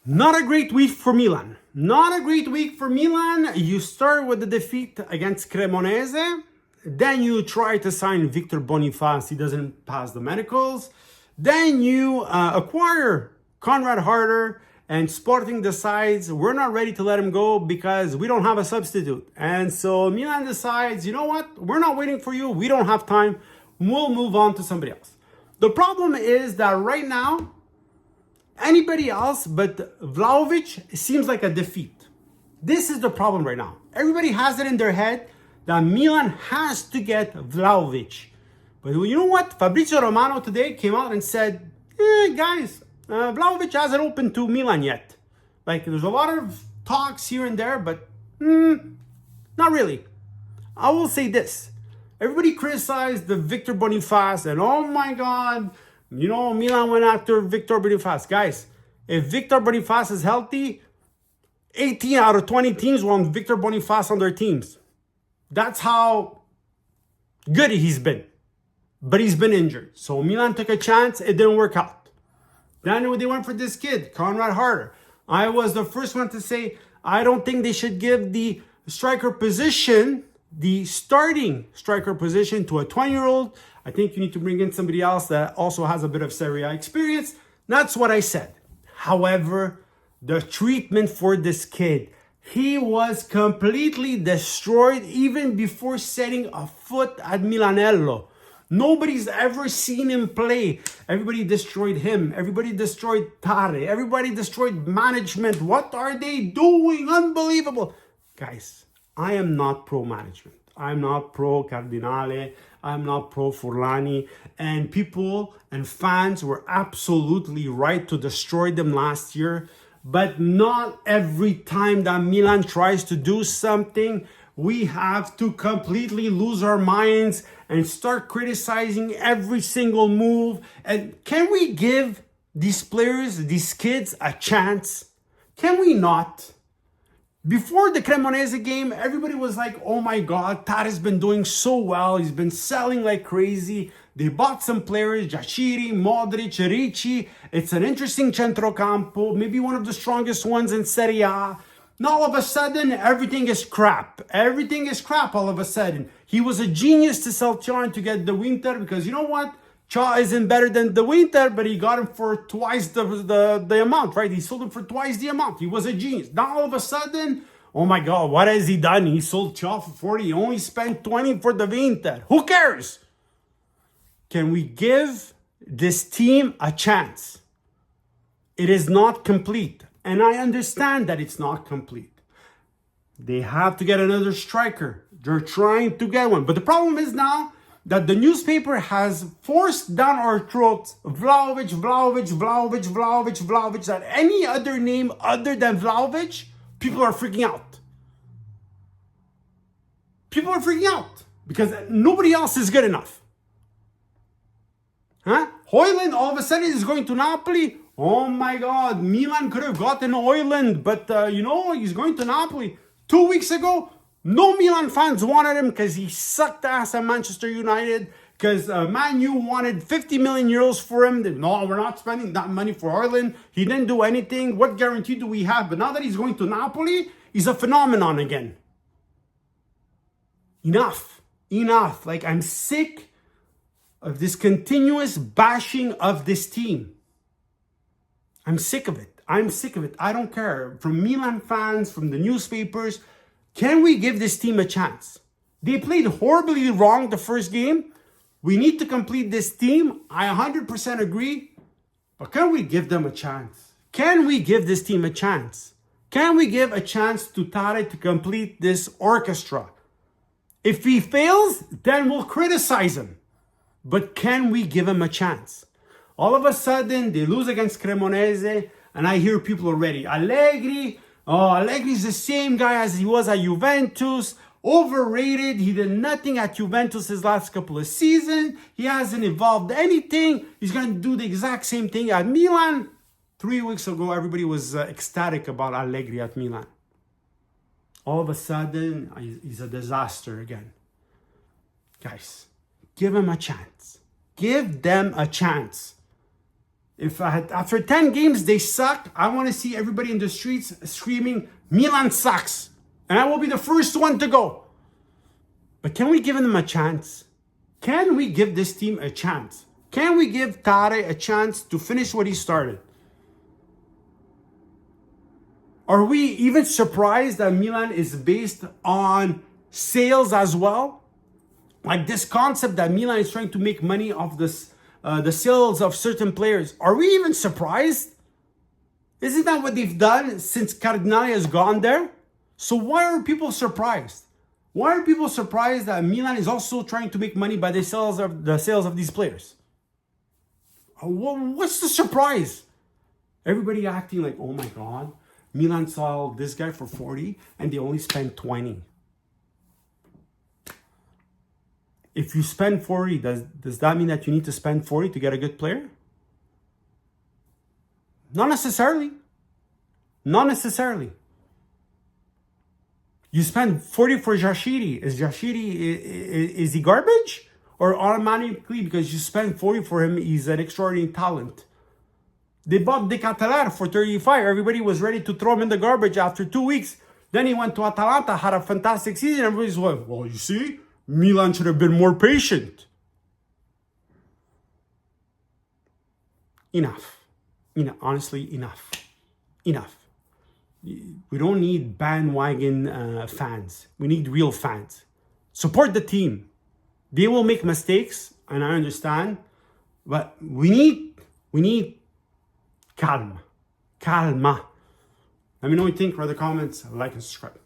Not a great week for Milan. Not a great week for Milan. You start with the defeat against Cremonese. Then you try to sign Victor Boniface. He doesn't pass the medicals. Then you acquire Conrad Harder, and Sporting decides we're not ready to let him go because we don't have a substitute. And so Milan decides, you know what? We're not waiting for you. We don't have time. We'll move on to somebody else. The problem is that right now, anybody else but Vlahovic seems like a defeat. This is the problem right now. Everybody has it in their head that Milan has to get Vlahovic. But you know what? Fabrizio Romano today came out and said, guys, Vlahovic hasn't opened to Milan yet. Like, there's a lot of talks here and there, but not really. I will say this. Everybody criticized the Victor Boniface and, oh my God, you know, Milan went after Victor Boniface. Guys, if Victor Boniface is healthy, 18 out of 20 teams want Victor Boniface on their teams. That's how good he's been. But he's been injured. So Milan took a chance. It didn't work out. Then they went for this kid, Conrad Harder. I was the first one to say, I don't think they should give the striker position, the starting striker position, to a 20-year-old. I think you need to bring in somebody else that also has a bit of Serie A experience. That's what I said. However, the treatment for this kid, he was completely destroyed even before setting a foot at Milanello. Nobody's ever seen him play. Everybody destroyed him. Everybody destroyed Tare. Everybody destroyed management. What are they doing? Unbelievable. Guys, I am not pro-management. I'm not pro-Cardinale. I'm not pro-Furlani. And people and fans were absolutely right to destroy them last year. But not every time that Milan tries to do something, we have to completely lose our minds and start criticizing every single move. And can we give these players, these kids, a chance? Can we not? Before the Cremonese game, everybody was like, oh my God, Tare's been doing so well. He's been selling like crazy. They bought some players, Giacchiri, Modric, Ricci. It's an interesting centrocampo, maybe one of the strongest ones in Serie A. Now all of a sudden, everything is crap. Everything is crap all of a sudden. He was a genius to sell Cian to get the Winter because you know what? Cian isn't better than the Winter, but he got him for twice the amount, right? He sold him for twice the amount. He was a genius. Now all of a sudden, oh my God, what has he done? He sold Cian for 40. He only spent 20 for the Winter. Who cares? Can we give this team a chance? It is not complete. And I understand that it's not complete. They have to get another striker. They're trying to get one. But the problem is now that the newspaper has forced down our throats Vlahovic, Vlahovic, Vlahovic, Vlahovic, Vlahovic. That any other name other than Vlahovic, people are freaking out. People are freaking out because nobody else is good enough. Huh? Højlund all of a sudden is going to Napoli. Oh my God, Milan could have gotten Højlund, but you know, he's going to Napoli. 2 weeks ago, no Milan fans wanted him because he sucked ass at Manchester United, because Man U wanted 50 million euros for him. No, we're not spending that money for Højlund. He didn't do anything. What guarantee do we have? But now that he's going to Napoli, he's a phenomenon again. Enough. Enough. Like, I'm sick of this continuous bashing of this team. I'm sick of it. I'm sick of it. I don't care. From Milan fans, from the newspapers, can we give this team a chance? They played horribly wrong the first game. We need to complete this team. I 100% agree. But can we give them a chance? Can we give this team a chance? Can we give a chance to Tare to complete this orchestra? If he fails, then we'll criticize him. But can we give him a chance? All of a sudden, they lose against Cremonese, and I hear people already. Allegri, Allegri's the same guy as he was at Juventus. Overrated. He did nothing at Juventus his last couple of seasons. He hasn't evolved anything. He's going to do the exact same thing at Milan. 3 weeks ago, everybody was ecstatic about Allegri at Milan. All of a sudden, he's a disaster again. Guys, give him a chance. Give them a chance. If after 10 games they suck, I want to see everybody in the streets screaming, Milan sucks. And I will be the first one to go. But can we give them a chance? Can we give this team a chance? Can we give Tare a chance to finish what he started? Are we even surprised that Milan is based on sales as well? Like this concept that Milan is trying to make money off this, the sales of certain players. Are we even surprised? Isn't that what they've done since Cardinale has gone there? So why are people surprised? Why are people surprised that Milan is also trying to make money by the sales of these players? What's the surprise? Everybody acting like, oh my God, Milan sold this guy for 40 and they only spent 20. If you spend 40, does that mean that you need to spend 40 to get a good player? Not necessarily. Not necessarily. You spend 40 for Jashiri. Is he garbage? Or automatically because you spend 40 for him, he's an extraordinary talent? They bought De Ketelaere for 35. Everybody was ready to throw him in the garbage after 2 weeks. Then he went to Atalanta, had a fantastic season. Everybody's like, well, you see, Milan should have been more patient. Enough. Honestly, enough. Enough. We don't need bandwagon fans. We need real fans. Support the team. They will make mistakes, and I understand. But we need calma. Let me know what you think. Write the comments, like and subscribe.